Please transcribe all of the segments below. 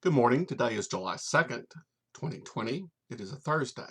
Good morning. Today is July 2nd, 2020. It is a Thursday.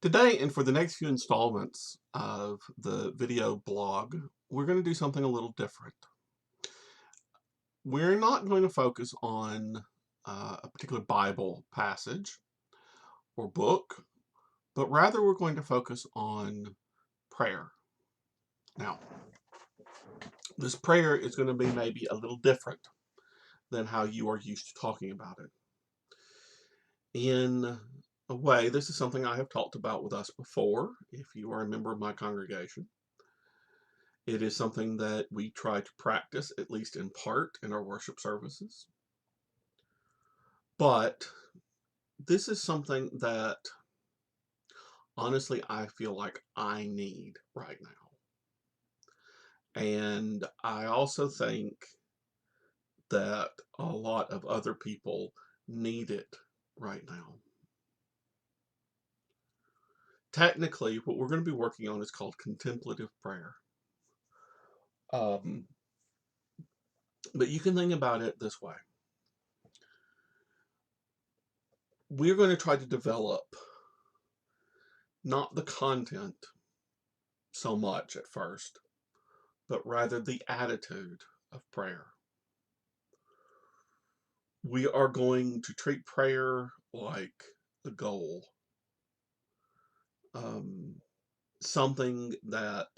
Today, and for the next few installments of the video blog, we're going to do something a little different. We're not going to focus on a particular Bible passage or book, but rather we're going to focus on prayer. Now, this prayer is going to be maybe a little different than how you are used to talking about it. In a way, this is something I have talked about with us before, if you are a member of my congregation. It is something that we try to practice, at least in part, in our worship services. But this is something that, honestly, I feel like I need right now. And I also think that a lot of other people need it right now. Technically, what we're going to be working on is called contemplative prayer. But you can think about it this way. We're going to try to develop not the content so much at first, but rather the attitude of prayer. We are going to treat prayer like the goal. Something that,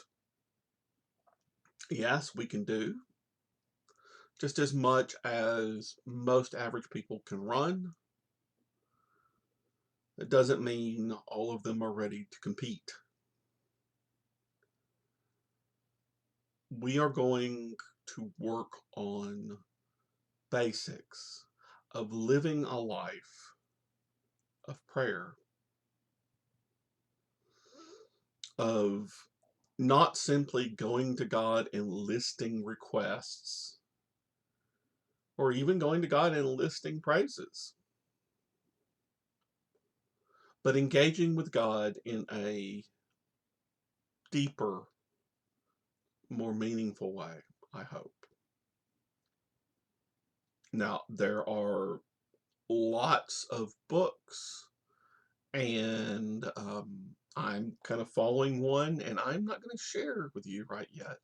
yes, we can do just as much as most average people can run. It doesn't mean all of them are ready to compete. We are going to work on basics of living a life of prayer, of not simply going to God and listing requests, or even going to God and listing praises, but engaging with God in a deeper, more meaningful way, I hope. Now, there are lots of books, and I'm kind of following one, and I'm not going to share with you right yet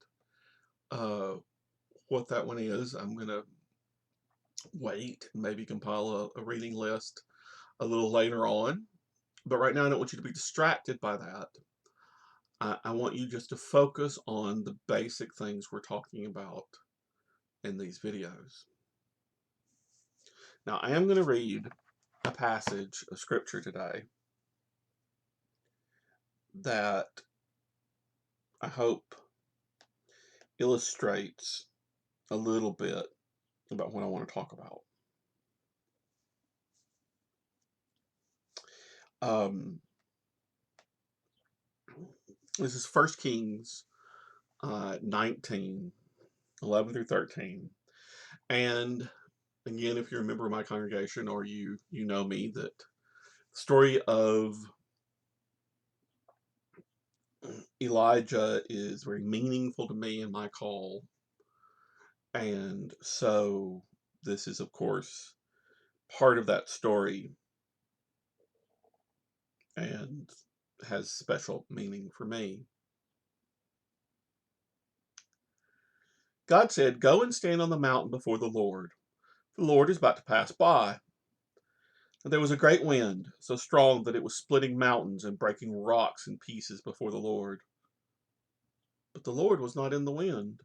what that one is. I'm going to wait, maybe compile a reading list a little later on. But right now, I don't want you to be distracted by that. I want you just to focus on the basic things we're talking about in these videos. Now, I am going to read a passage of scripture today that I hope illustrates a little bit about what I want to talk about. This is 1 Kings 19, 11 through 13. And again, if you're a member of my congregation or you know me, that the story of Elijah is very meaningful to me in my call. And so this is, of course, part of that story and has special meaning for me. God said, "Go and stand on the mountain before the Lord. The Lord is about to pass by." And there was a great wind, so strong that it was splitting mountains and breaking rocks in pieces before the Lord. But the Lord was not in the wind.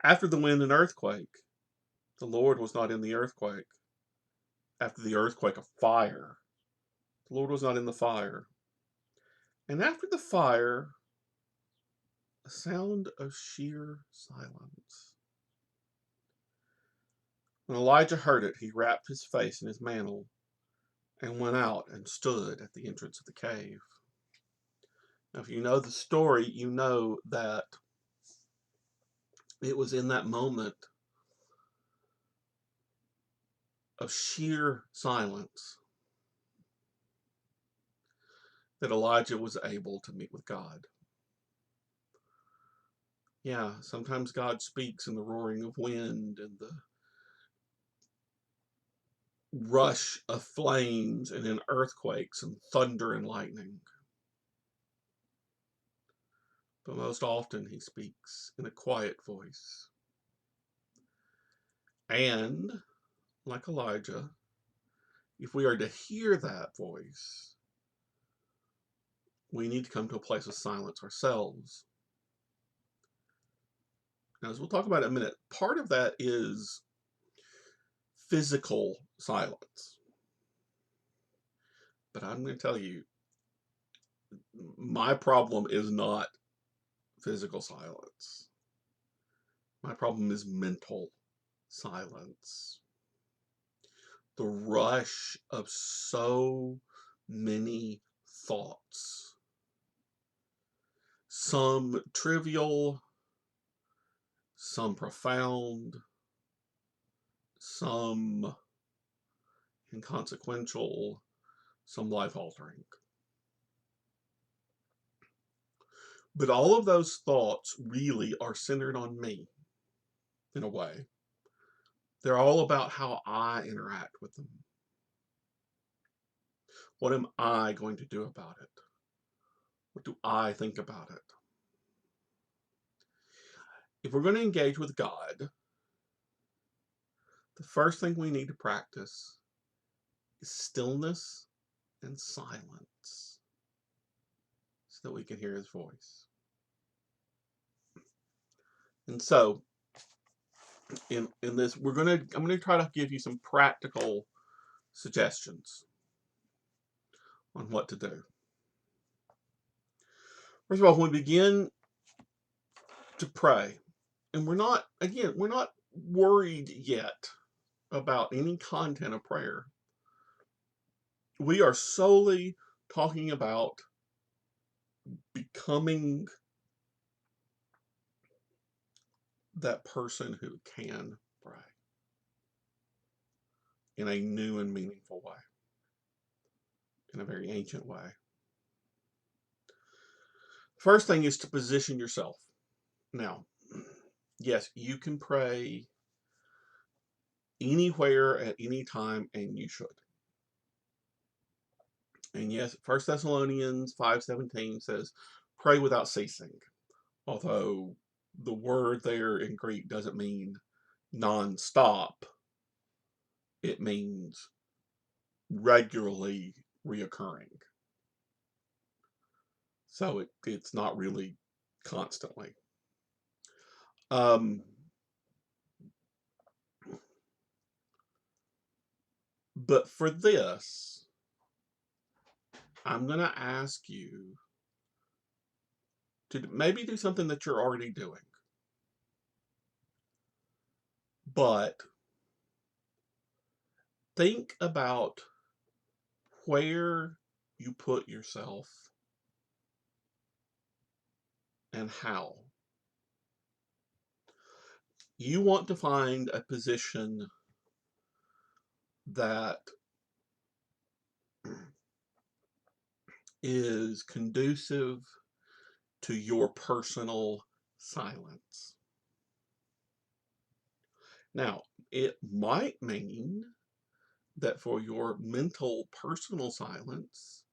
After the wind, an earthquake. The Lord was not in the earthquake. After the earthquake, a fire. The Lord was not in the fire. And after the fire, a sound of sheer silence. When Elijah heard it, he wrapped his face in his mantle and went out and stood at the entrance of the cave. Now, if you know the story, you know that it was in that moment of sheer silence that Elijah was able to meet with God. Yeah, sometimes God speaks in the roaring of wind and the rush of flames and in earthquakes and thunder and lightning. But most often he speaks in a quiet voice. And, like Elijah, if we are to hear that voice, we need to come to a place of silence ourselves. Now, as we'll talk about in a minute, part of that is physical silence. But I'm going to tell you, my problem is not physical silence. My problem is mental silence. The rush of so many thoughts. Some trivial, some profound, some inconsequential, some life-altering. But all of those thoughts really are centered on me, in a way. They're all about how I interact with them. What am I going to do about it? What do I think about it? If we're going to engage with God, the first thing we need to practice is stillness and silence so that we can hear his voice. And so, in this, I'm going to try to give you some practical suggestions on what to do. First of all, when we begin to pray, and we're not worried yet about any content of prayer. We are solely talking about becoming that person who can pray in a new and meaningful way, in a very ancient way. First thing is to position yourself. Now, yes, you can pray anywhere at any time, and you should. And yes, 1 Thessalonians 5:17 says, pray without ceasing. Although the word there in Greek doesn't mean non-stop. It means regularly reoccurring. So it's not really constantly. But for this, I'm going to ask you to maybe do something that you're already doing. But think about where you put yourself and how. You want to find a position that is conducive to your personal silence. Now, it might mean that for your mental personal silence,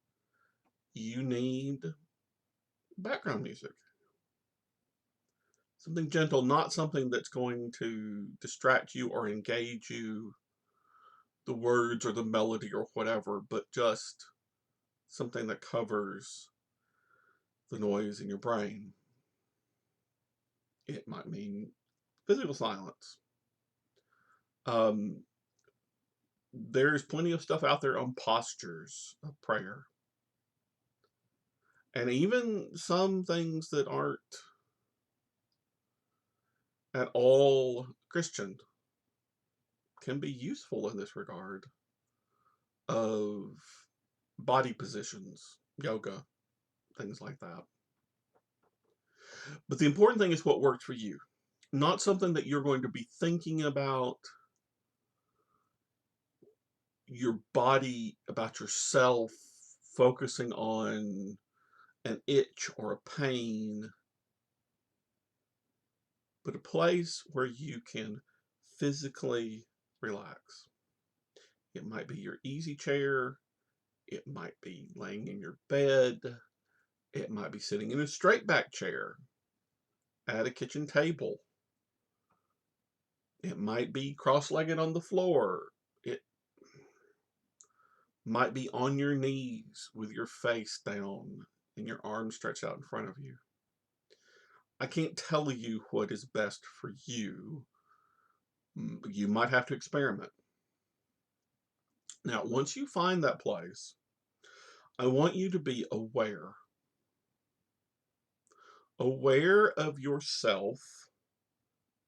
you need background music. Something gentle, not something that's going to distract you or engage you, the words or the melody or whatever, but just something that covers the noise in your brain. It might mean physical silence. There's plenty of stuff out there on postures of prayer. And even some things that aren't at all Christian can be useful in this regard of body positions, yoga, things like that. But the important thing is what works for you, not something that you're going to be thinking about your body, about yourself, focusing on an itch or a pain, but a place where you can physically relax. It might be your easy chair. It might be laying in your bed. It might be sitting in a straight back chair at a kitchen table. It might be cross-legged on the floor. It might be on your knees with your face down and your arms stretched out in front of you. I can't tell you what is best for you. You might have to experiment. Now, once you find that place, I want you to be aware of yourself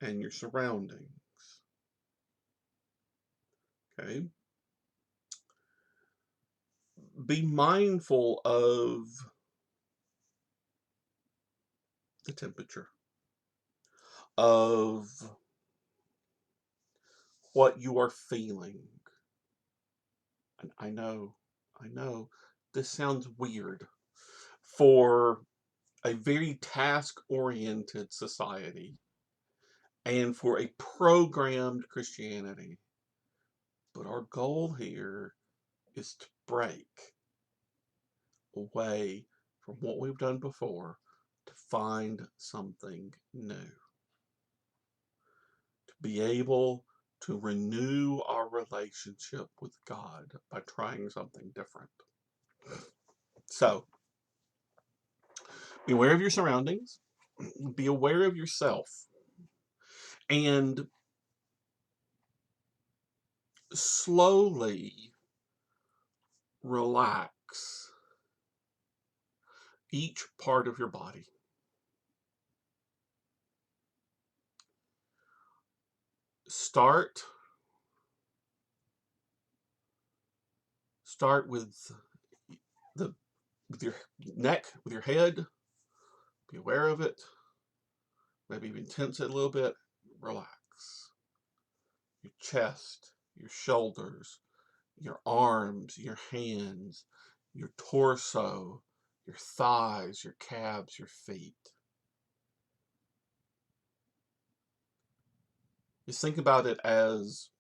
and your surroundings. Okay? Be mindful of the temperature, of what you are feeling. And I know, this sounds weird for a very task-oriented society and for a programmed Christianity. But our goal here is to break away from what we've done before to find something new. To be able to renew our relationship with God by trying something different. So, be aware of your surroundings. Be aware of yourself. And slowly relax each part of your body. Start with with your neck, with your head. Be aware of it. Maybe even tense it a little bit. Relax. Your chest, your shoulders, your arms, your hands, your torso, your thighs, your calves, your feet. Just think about it as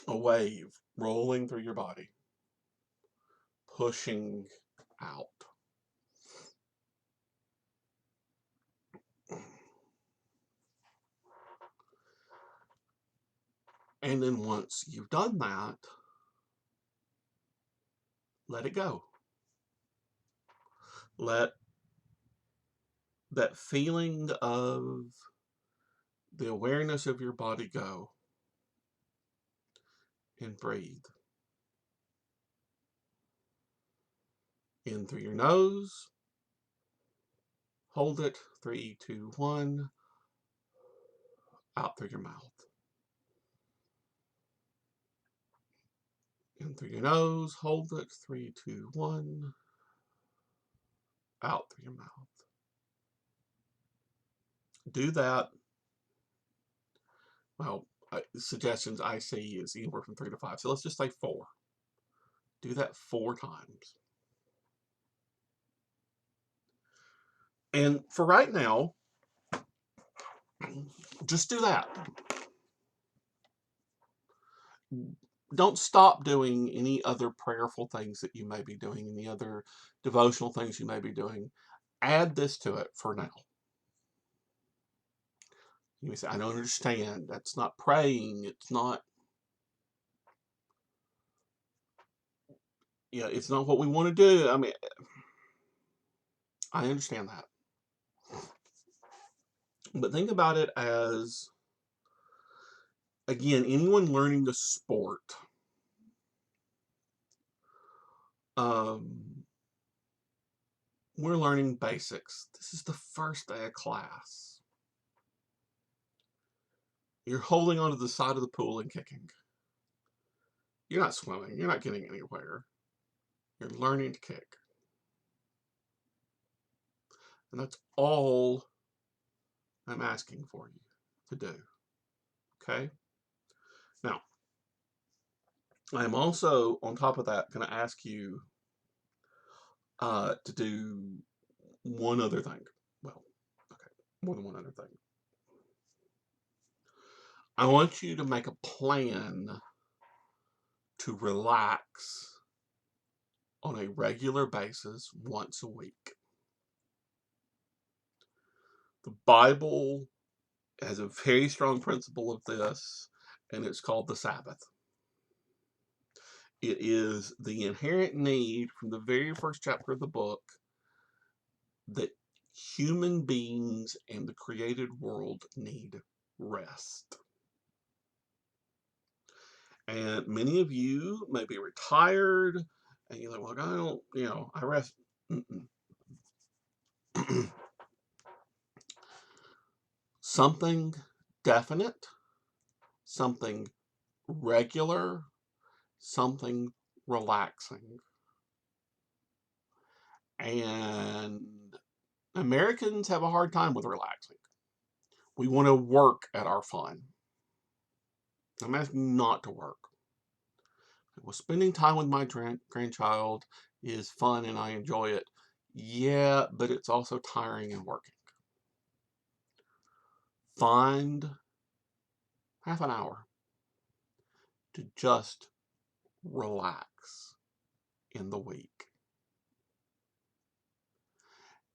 a wave rolling through your body, pushing out. And then once you've done that, let it go. Let that feeling of the awareness of your body go and breathe. In through your nose. Hold it. 3, 2, 1. Out through your mouth. In through your nose. Hold it. 3, 2, 1. Out through your mouth. Do that. Well, suggestions I see is anywhere from 3 to 5. So let's just say 4. Do that 4 times. And for right now, just do that. Don't stop doing any other prayerful things that you may be doing, any other devotional things you may be doing. Add this to it for now. You may say, I don't understand. That's not praying. It's not, it's not what we want to do. I mean, I understand that. But think about it as, again, anyone learning a sport, we're learning basics. This is the first day of class. You're holding onto the side of the pool and kicking. You're not swimming. You're not getting anywhere. You're learning to kick. And that's all I'm asking for you to do. Okay? Now, I'm also, on top of that, going to ask you to do one other thing. Well, okay, more than one other thing. I want you to make a plan to relax on a regular basis once a week. The Bible has a very strong principle of this, and it's called the Sabbath. It is the inherent need from the very first chapter of the book that human beings and the created world need rest. And many of you may be retired, and you're like, well, I don't, I rest. Something definite, something regular, something relaxing. And Americans have a hard time with relaxing. We want to work at our fun. I'm asking not to work. Well, spending time with my grandchild is fun and I enjoy it. Yeah, but it's also tiring and working. Find half an hour to just relax in the week.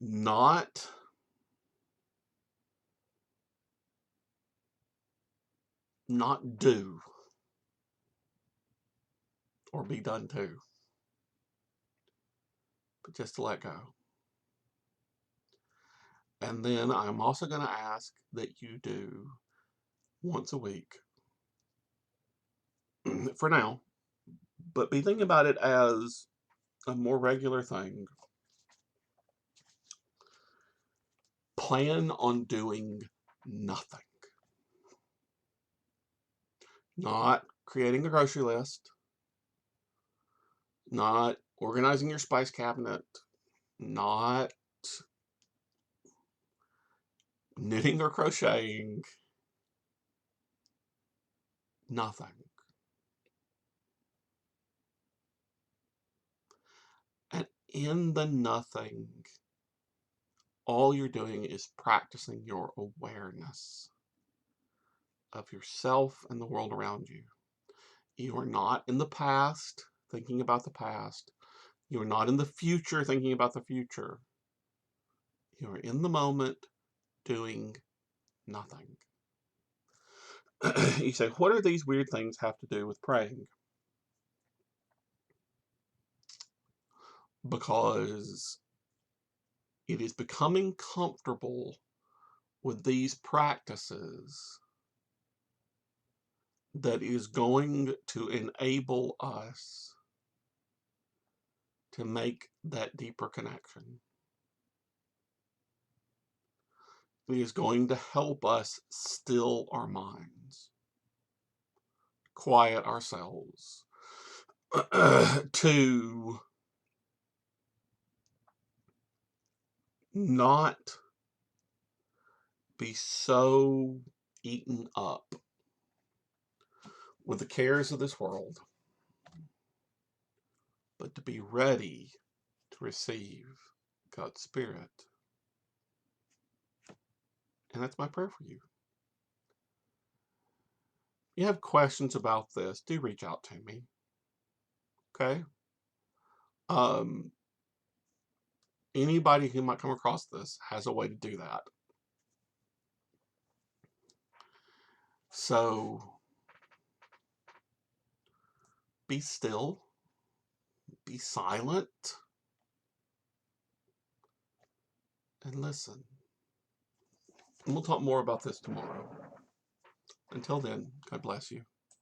Not do or be done to, but just to let go. And then I'm also going to ask that you do once a week for now, but be thinking about it as a more regular thing. Plan on doing nothing. Not creating a grocery list, not organizing your spice cabinet, not knitting or crocheting, nothing. And in the nothing, all you're doing is practicing your awareness of yourself and the world around you. You are not in the past thinking about the past. You are not in the future thinking about the future. You are in the moment doing nothing. You say, what do these weird things have to do with praying? Because it is becoming comfortable with these practices that is going to enable us to make that deeper connection. It is going to help us still our minds, quiet ourselves, to not be so eaten up with the cares of this world, but to be ready to receive God's Spirit. And that's my prayer for you. If you have questions about this, do reach out to me. Okay? Anybody who might come across this has a way to do that. So, be still, be silent, and listen. And we'll talk more about this tomorrow. Until then, God bless you.